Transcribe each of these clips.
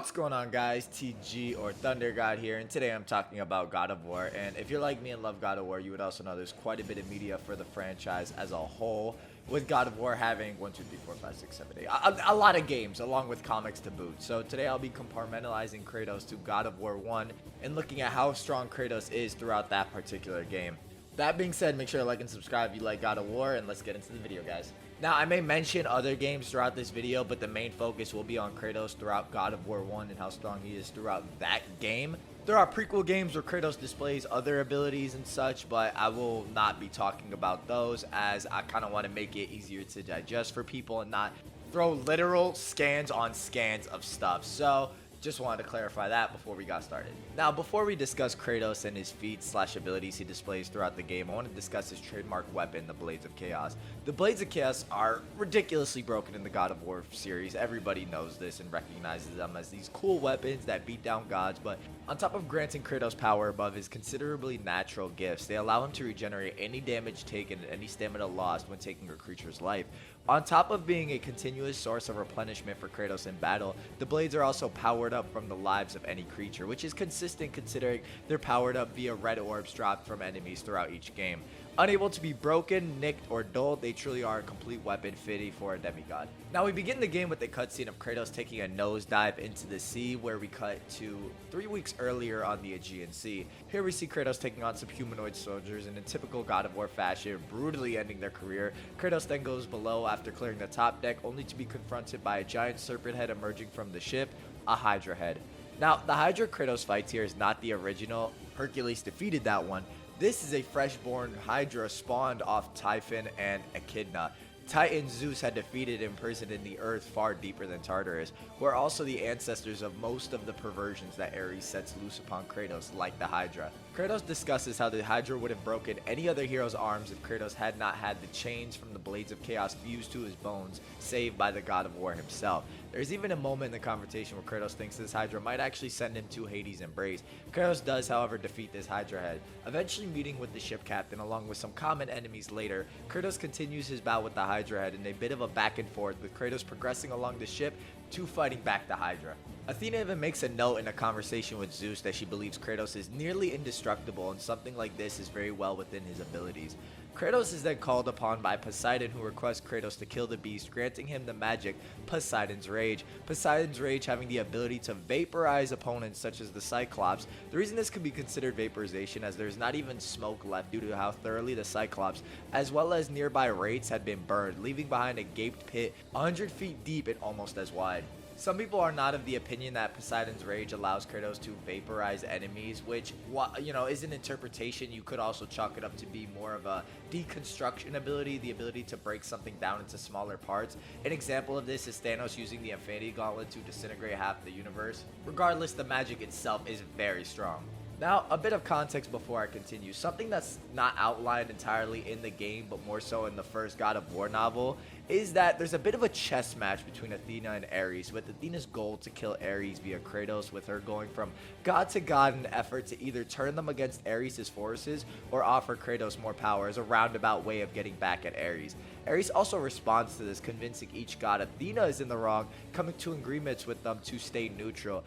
What's going on, guys? TG or Thunder God here, and today I'm talking about God of War. And if you're like me and love God of War, you would also know there's quite a bit of media for the franchise as a whole, with God of War having 1, 2, 3, 4, 5, 6, 7, 8, a lot of games along with comics to boot. So today I'll be compartmentalizing Kratos to God of War 1 and looking at how strong Kratos is throughout that particular game. That being said, make sure to like and subscribe if you like God of War, and let's get into the video, guys. Now, I may mention other games throughout this video, but the main focus will be on Kratos throughout God of War 1 and how strong he is throughout that game. There are prequel games where Kratos displays other abilities and such, but I will not be talking about those as I kind of want to make it easier to digest for people and not throw literal scans on scans of stuff. So just wanted to clarify that before we got started. Now, before we discuss Kratos and his feats / abilities he displays throughout the game, I want to discuss his trademark weapon, the Blades of Chaos. The Blades of Chaos are ridiculously broken in the God of War series. Everybody knows this and recognizes them as these cool weapons that beat down gods, but on top of granting Kratos power above his considerably natural gifts, they allow him to regenerate any damage taken and any stamina lost when taking a creature's life. On top of being a continuous source of replenishment for Kratos in battle, the blades are also powered up from the lives of any creature, which is consistent considering they're powered up via red orbs dropped from enemies throughout each game. Unable to be broken, nicked, or dulled, they truly are a complete weapon fitting for a demigod. Now, we begin the game with a cutscene of Kratos taking a nosedive into the sea, where we cut to 3 weeks earlier on the Aegean Sea. Here we see Kratos taking on some humanoid soldiers, and in typical God of War fashion, brutally ending their career. Kratos then goes below after clearing the top deck, only to be confronted by a giant serpent head emerging from the ship, a Hydra head. Now, the Hydra Kratos fights here is not the original. Hercules defeated that one. This is a freshborn Hydra spawned off Typhon and Echidna. Titan Zeus had defeated imprisoned in the earth far deeper than Tartarus, who are also the ancestors of most of the perversions that Ares sets loose upon Kratos, like the Hydra. Kratos discusses how the Hydra would have broken any other hero's arms if Kratos had not had the chains from the Blades of Chaos fused to his bones, saved by the God of War himself. There's even a moment in the conversation where Kratos thinks this Hydra might actually send him to Hades' embrace. Kratos does, however, defeat this Hydra head, eventually meeting with the ship captain along with some common enemies later. Kratos continues his bout with the Hydra head in a bit of a back and forth, with Kratos progressing along the ship to fighting back the Hydra. Athena even makes a note in a conversation with Zeus that she believes Kratos is nearly indestructible, and something like this is very well within his abilities. Kratos is then called upon by Poseidon, who requests Kratos to kill the beast, granting him the magic Poseidon's Rage. Poseidon's Rage having the ability to vaporize opponents such as the Cyclops. The reason this could be considered vaporization as there's not even smoke left due to how thoroughly the Cyclops as well as nearby wraiths had been burned, leaving behind a gaped pit 100 feet deep and almost as wide. Some people are not of the opinion that Poseidon's Rage allows Kratos to vaporize enemies, which, is an interpretation. You could also chalk it up to be more of a deconstruction ability, the ability to break something down into smaller parts. An example of this is Thanos using the Infinity Gauntlet to disintegrate half the universe. Regardless, the magic itself is very strong. Now, a bit of context before I continue. Something that's not outlined entirely in the game, but more so in the first God of War novel, is that there's a bit of a chess match between Athena and Aries, with Athena's goal to kill Ares via Kratos, with her going from god to god in an effort to either turn them against Ares' forces or offer Kratos more power as a roundabout way of getting back at Ares. Ares also responds to this, convincing each god Athena is in the wrong, coming to agreements with them to stay neutral.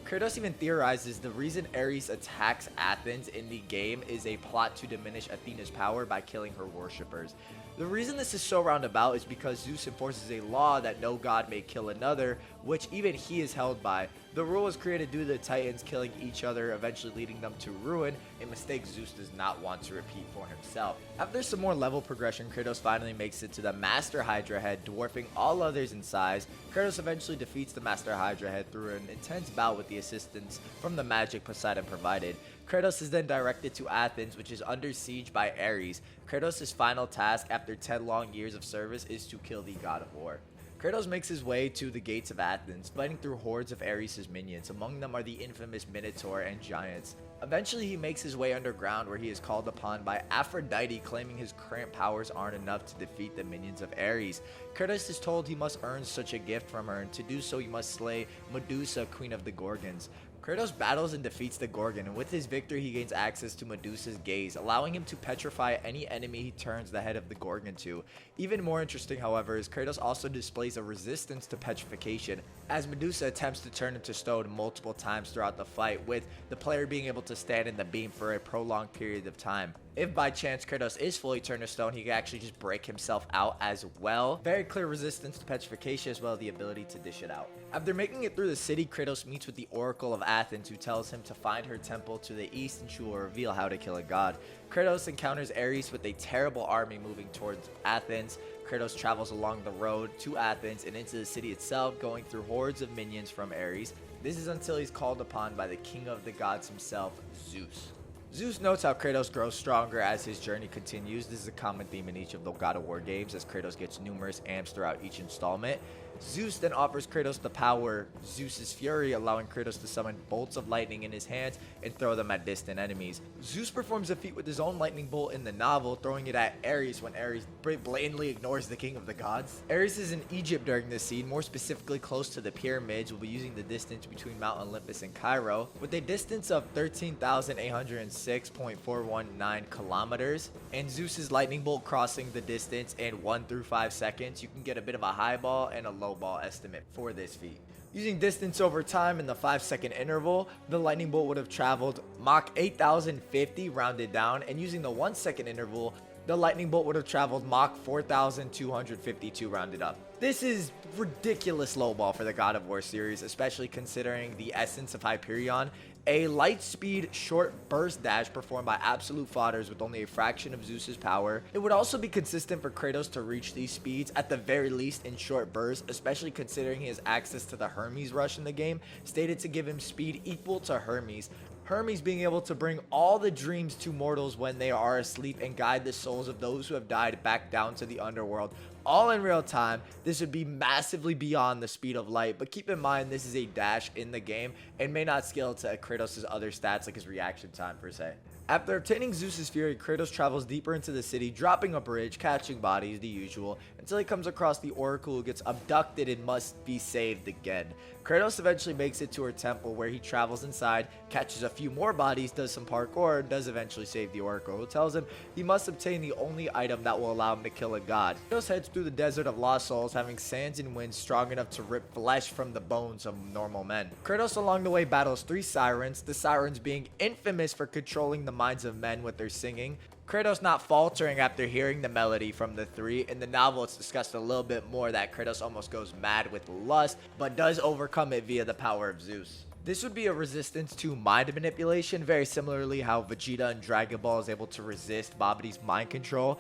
Kratos even theorizes the reason Ares attacks Athens in the game is a plot to diminish Athena's power by killing her worshippers. The reason this is so roundabout is because Zeus enforces a law that no god may kill another, which even he is held by. The rule was created due to the Titans killing each other, eventually leading them to ruin, a mistake Zeus does not want to repeat for himself. After some more level progression, Kratos finally makes it to the Master Hydra head, dwarfing all others in size. Kratos eventually defeats the Master Hydra head through an intense bout with the assistance from the magic Poseidon provided. Kratos is then directed to Athens, which is under siege by Ares. Kratos' final task after 10 long years of service is to kill the God of War. Kratos makes his way to the gates of Athens, fighting through hordes of Ares' minions. Among them are the infamous Minotaur and Giants. Eventually, he makes his way underground, where he is called upon by Aphrodite, claiming his cramped powers aren't enough to defeat the minions of Ares. Kratos is told he must earn such a gift from her, and to do so he must slay Medusa, Queen of the Gorgons. Kratos battles and defeats the Gorgon, and with his victory he gains access to Medusa's gaze, allowing him to petrify any enemy he turns the head of the Gorgon to. Even more interesting, however, is Kratos also displays a resistance to petrification, as Medusa attempts to turn him to stone multiple times throughout the fight, with the player being able to stand in the beam for a prolonged period of time. If by chance Kratos is fully turned to stone, he can actually just break himself out as well. Very clear resistance to petrification, as well as the ability to dish it out. After making it through the city, Kratos meets with the Oracle of Athens, who tells him to find her temple to the east and she will reveal how to kill a god. Kratos encounters Ares with a terrible army moving towards Athens. Kratos travels along the road to Athens and into the city itself, going through hordes of minions from Ares. This is until he's called upon by the king of the gods himself, Zeus. Zeus notes how Kratos grows stronger as his journey continues. This is a common theme in each of the God of War games, as Kratos gets numerous amps throughout each installment. Zeus then offers Kratos the power Zeus's Fury, allowing Kratos to summon bolts of lightning in his hands and throw them at distant enemies. Zeus performs a feat with his own lightning bolt in the novel, throwing it at Ares when Ares blatantly ignores the king of the gods. Ares is in Egypt during this scene, more specifically close to the pyramids. We'll be using the distance between Mount Olympus and Cairo, with a distance of 13,806.419 kilometers, and Zeus's lightning bolt crossing the distance in 1 through 5 seconds. You can get a bit of a high ball and a low ball estimate for this feat. Using distance over time in the 5-second interval, the lightning bolt would have traveled Mach 8050 rounded down, and using the 1-second interval, the lightning bolt would have traveled Mach 4252 rounded up. This is ridiculous low ball for the God of War series, especially considering the essence of Hyperion, a light speed short burst dash performed by absolute fodders with only a fraction of Zeus's power. It would also be consistent for Kratos to reach these speeds at the very least in short bursts, especially considering he has access to the Hermes rush in the game, stated to give him speed equal to Hermes. Hermes being able to bring all the dreams to mortals when they are asleep and guide the souls of those who have died back down to the underworld, all in real time. This would be massively beyond the speed of light, but keep in mind this is a dash in the game and may not scale to Kratos' other stats like his reaction time per se. After obtaining Zeus's Fury, Kratos travels deeper into the city, dropping a bridge, catching bodies, the usual, until he comes across the Oracle, who gets abducted and must be saved again. Kratos eventually makes it to her temple, where he travels inside, catches a few more bodies, does some parkour, and does eventually save the Oracle, who tells him he must obtain the only item that will allow him to kill a god. Kratos heads through the desert of lost souls, having sands and winds strong enough to rip flesh from the bones of normal men. Kratos along the way battles 3 sirens, the sirens being infamous for controlling the minds of men with their singing. Kratos not faltering after hearing the melody from the 3. In the novel, it's discussed a little bit more that Kratos almost goes mad with lust, but does overcome it via the power of Zeus. This would be a resistance to mind manipulation, very similarly how Vegeta in Dragon Ball is able to resist Babidi's mind control.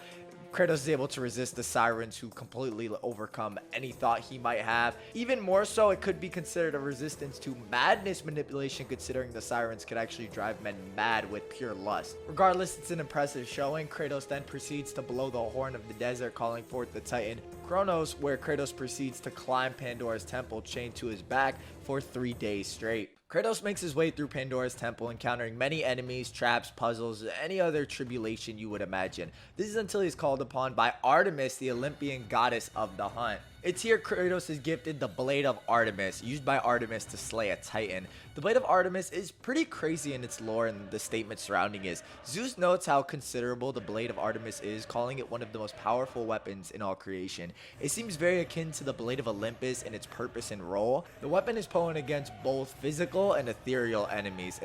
Kratos is able to resist the sirens, who completely overcome any thought he might have. Even more so, it could be considered a resistance to madness manipulation, considering the sirens could actually drive men mad with pure lust. Regardless, it's an impressive showing. Kratos then proceeds to blow the horn of the desert, calling forth the Titan Kronos, where Kratos proceeds to climb Pandora's temple chained to his back for 3 days straight. Kratos makes his way through Pandora's temple, encountering many enemies, traps, puzzles, any other tribulation you would imagine. This is until he's called upon by Artemis, the Olympian goddess of the hunt. It's here Kratos is gifted the Blade of Artemis, used by Artemis to slay a Titan. The Blade of Artemis is pretty crazy in its lore, and the statement surrounding it. Zeus notes how considerable the Blade of Artemis is, calling it one of the most powerful weapons in all creation. It seems very akin to the Blade of Olympus in its purpose and role. The weapon is potent against both physical and ethereal enemies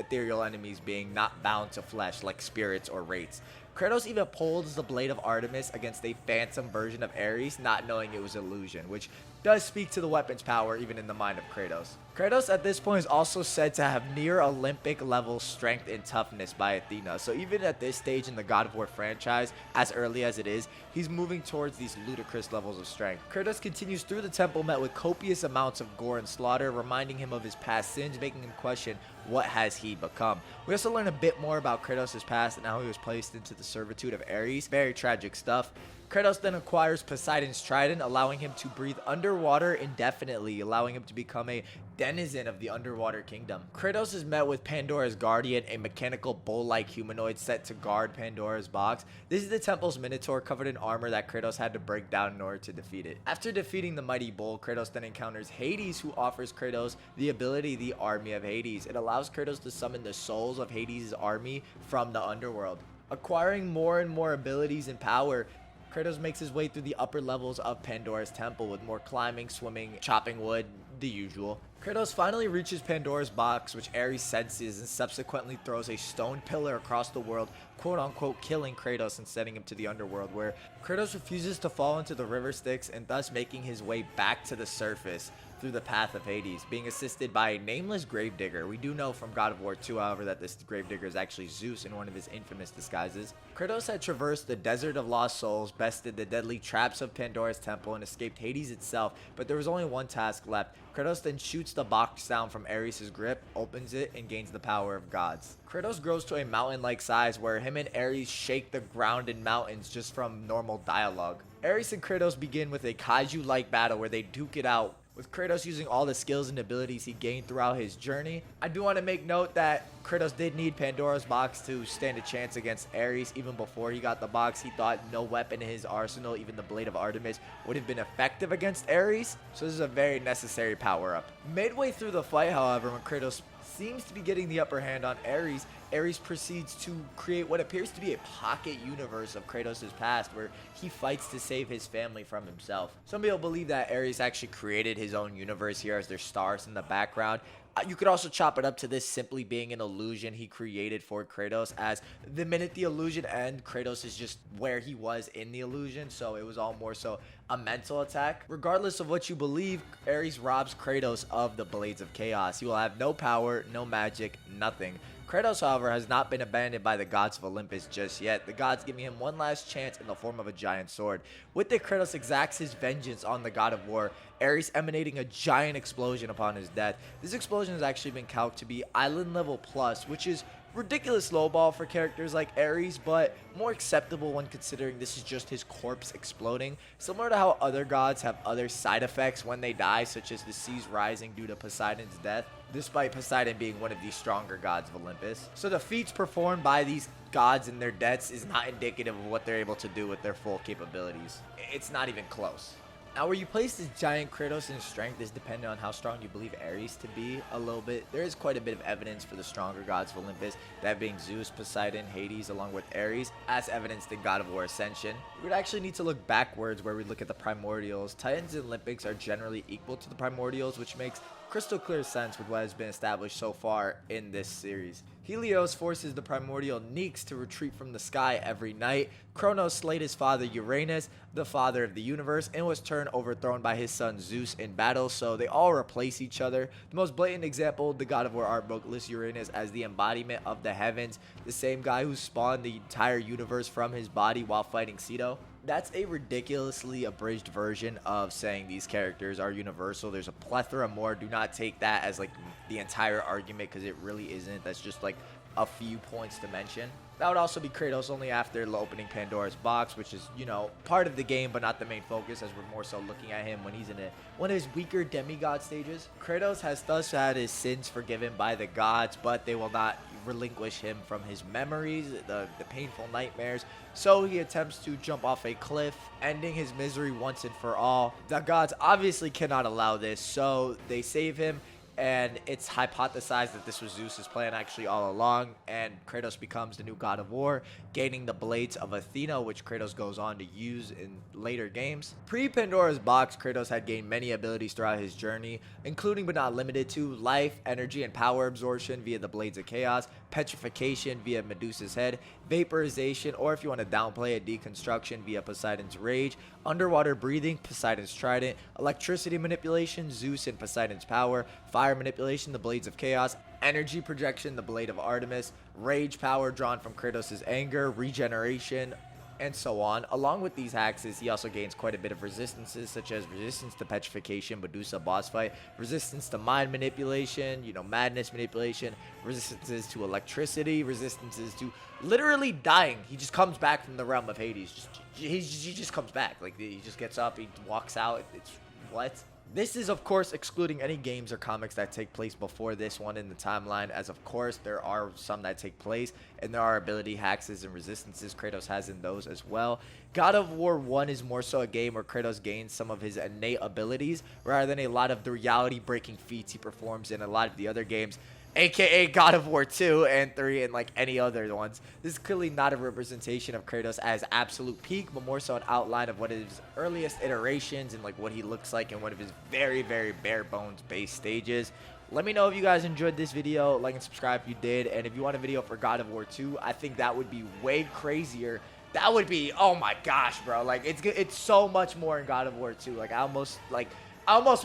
being not bound to flesh like spirits or wraiths. Kratos even pulls the Blade of Artemis against a phantom version of Ares, not knowing it was illusion, which does speak to the weapon's power even in the mind of Kratos. Kratos at this point is also said to have near Olympic level strength and toughness by Athena, so even at this stage in the God of War franchise, as early as it is, he's moving towards these ludicrous levels of strength. Kratos continues through the temple met with copious amounts of gore and slaughter, reminding him of his past sins, making him question what has he become. We also learn a bit more about Kratos' past and how he was placed into the servitude of Ares. Very tragic stuff. Kratos then acquires Poseidon's trident, allowing him to breathe underwater indefinitely, allowing him to become a denizen of the underwater kingdom. Kratos is met with Pandora's guardian, a mechanical bull-like humanoid set to guard Pandora's box. This is the temple's minotaur covered in armor that Kratos had to break down in order to defeat it. After defeating the mighty bull, Kratos then encounters Hades, who offers Kratos the ability, the Army of Hades. It allows Kratos to summon the souls of Hades' army from the underworld. Acquiring more and more abilities and power, Kratos makes his way through the upper levels of Pandora's temple with more climbing, swimming, chopping wood, the usual. Kratos finally reaches Pandora's box, which Ares senses and subsequently throws a stone pillar across the world, quote unquote killing Kratos and sending him to the underworld, where Kratos refuses to fall into the river Styx and thus making his way back to the surface through the path of Hades, being assisted by a nameless gravedigger. We do know from God of War 2, however, that this gravedigger is actually Zeus in one of his infamous disguises. Kratos had traversed the desert of lost souls, bested the deadly traps of Pandora's temple, and escaped Hades itself, but there was only one task left. Kratos then shoots the box down from Ares' grip, opens it, and gains the power of gods. Kratos grows to a mountain-like size where him and Ares shake the ground in mountains just from normal dialogue. Ares and Kratos begin with a kaiju-like battle where they duke it out, with Kratos using all the skills and abilities he gained throughout his journey. I do want to make note that Kratos did need Pandora's box to stand a chance against Ares. Even before he got the box, he thought no weapon in his arsenal, even the Blade of Artemis, would have been effective against Ares, so this is a very necessary power-up. Midway through the fight, however, when Kratos seems to be getting the upper hand on Ares, Ares proceeds to create what appears to be a pocket universe of Kratos' past where he fights to save his family from himself. Some people believe that Ares actually created his own universe here as there's stars in the background. You could also chop it up to this simply being an illusion he created for Kratos, as the minute the illusion ends, Kratos is just where he was in the illusion, so it was all more so a mental attack. Regardless of what you believe, Ares robs Kratos of the Blades of Chaos. He will have no power, no magic, nothing. Kratos, however, has not been abandoned by the gods of Olympus just yet, the gods giving him one last chance in the form of a giant sword. With it, Kratos exacts his vengeance on the god of war, Ares emanating a giant explosion upon his death. This explosion has actually been calced to be island level plus, which is ridiculous lowball for characters like Ares, but more acceptable when considering this is just his corpse exploding. Similar to how other gods have other side effects when they die, such as the seas rising due to Poseidon's death, despite Poseidon being one of the stronger gods of Olympus. So the feats performed by these gods and their deaths is not indicative of what they're able to do with their full capabilities. It's not even close. Now, where you place this giant Kratos in strength is dependent on how strong you believe Ares to be a little bit. There is quite a bit of evidence for the stronger gods of Olympus, that being Zeus, Poseidon, Hades, along with Ares, as evidenced in God of War Ascension. We would actually need to look backwards where we look at the primordials. Titans and Olympics are generally equal to the primordials, which makes crystal clear sense with what has been established so far in this series. Helios forces the primordial Nyx to retreat from the sky every night. Kronos slayed his father Uranus, the father of the universe, and was turned overthrown by his son Zeus in battle, so they all replace each other. The most blatant example, the God of War art book lists Uranus as the embodiment of the heavens, the same guy who spawned the entire universe from his body while fighting Ceto. That's a ridiculously abridged version of saying these characters are universal. There's a plethora more. Do not take that as like the entire argument, because it really isn't. That's just like a few points to mention. That would also be Kratos only after opening Pandora's box, which is, you know, part of the game but not the main focus, as we're more so looking at him when he's in one of his weaker demigod stages. Kratos has thus had his sins forgiven by the gods, but they will not relinquish him from his memories, the painful nightmares, so he attempts to jump off a cliff, ending his misery once and for all. The gods obviously cannot allow this, so they save him, and it's hypothesized that this was Zeus's plan actually all along, and Kratos becomes the new god of war, gaining the blades of Athena, which Kratos goes on to use in later games. Pre-Pandora's box, Kratos had gained many abilities throughout his journey, including but not limited to life, energy, and power absorption via the Blades of Chaos, petrification via Medusa's head, vaporization, or if you want to downplay it, deconstruction via Poseidon's rage, underwater breathing, Poseidon's trident, electricity manipulation, Zeus and Poseidon's power, fire manipulation, the Blades of Chaos, energy projection, the Blade of Artemis, rage power drawn from Kratos' anger, regeneration, and so on. Along with these hacks, he also gains quite a bit of resistances, such as resistance to petrification, Medusa boss fight, resistance to mind manipulation, you know, madness manipulation, resistances to electricity, resistances to literally dying. He just comes back from the realm of Hades. He just comes back. Like, he just gets up, he walks out. It's what? This is, of course, excluding any games or comics that take place before this one in the timeline, as of course there are some that take place, and there are ability hacks and resistances Kratos has in those as well. God of War 1 is more so a game where Kratos gains some of his innate abilities, rather than a lot of the reality-breaking feats he performs in a lot of the other games, aka God of War 2 and 3 and like any other ones. This is clearly not a representation of Kratos as absolute peak, but more so an outline of what his earliest iterations and like what he looks like in one of his very, very bare bones base stages. Let me know if you guys enjoyed this video. Like and subscribe if you did. And if you want a video for God of War 2, I think that would be way crazier. That would be, oh my gosh, bro. Like, it's so much more in God of War 2. Like, I almost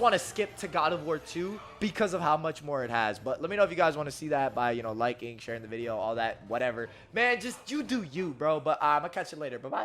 want to skip to God of War 2 because of how much more it has. But let me know if you guys want to see that by, you know, liking, sharing the video, all that, whatever. Man, just you do you, bro. But I'm going to catch you later. Bye-bye.